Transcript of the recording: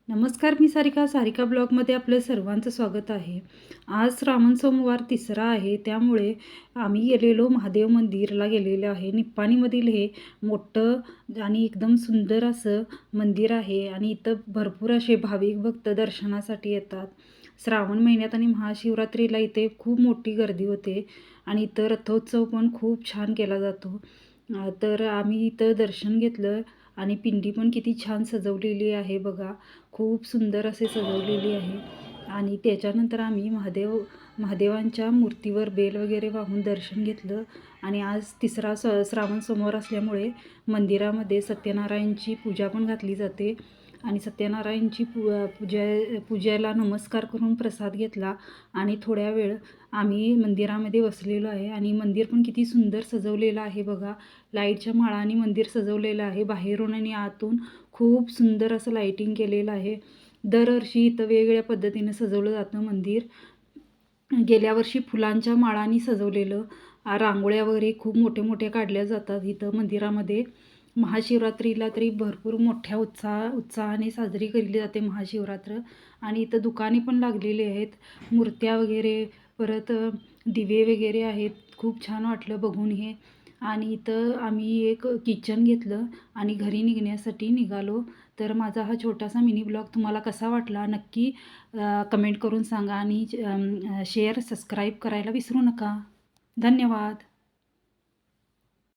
नमस्कार, मी सारिका ब्लॉगमध्ये आपलं सर्वांचं स्वागत आहे. आज श्रावण सोमवार तिसरा आहे, त्यामुळे आम्ही गेलेलो महादेव मंदिरला गेलेलो आहे. निप्पाणीमधील हे मोठं आणि एकदम सुंदर असं मंदिर आहे आणि इथं भरपूर असे भाविक भक्त दर्शनासाठी येतात. श्रावण महिन्यात आणि महाशिवरात्रीला इथे खूप मोठी गर्दी होते आणि इथं रथोत्सव पण खूप छान केला जातो. तर आम्ही इथं दर्शन घेतलं आणि पिंडी पण किती छान सजवलेली आहे बघा. खूप सुंदर असे सजवलेली आहे आणि त्याच्यानंतर आम्ही महादेवांच्या मूर्तीवर बेल वगैरे वाहून दर्शन घेतलं आणि आज तिसरा श्रावण सोमवार असल्यामुळे मंदिरामध्ये सत्यनारायणची पूजा पण घातली जाते आणि सत्यनारायणची पूजेला नमस्कार करून प्रसाद घेतला आणि थोड्या वेळ आम्ही मंदिरामध्ये बसलेलो आहे आणि मंदिर पण किती सुंदर सजवलेलं आहे बघा. लाईटच्या माळाने मंदिर सजवलेलं आहे. बाहेरून आणि आतून खूप सुंदर असं लाईटिंग केलेलं आहे. दरवर्षी इथं वेगवेगळ्या पद्धतीनं सजवलं जातं मंदिर. गेल्या वर्षी फुलांच्या माळांनी सजवलेलं, रांगोळ्या वगैरे खूप मोठ्या काढल्या जातात इथं मंदिरामध्ये. महाशिवरात्रीला तरी भरपूर मोठ्या उत्साहाने साजरी केली जाते महाशिवरात्र आणि इथं दुकाने पण लागलेली आहेत. मूर्त्या वगैरे, परत दिवे वगैरे आहेत. खूप छान वाटलं बघून हे. आणि इथं आम्ही एक किचन घेतलं आणि घरी निघण्यासाठी निघालो. तर माझा हा छोटासा मिनी ब्लॉग तुम्हाला कसा वाटला नक्की कमेंट करून सांगा आणि शेअर, सबस्क्राईब करायला विसरू नका. धन्यवाद.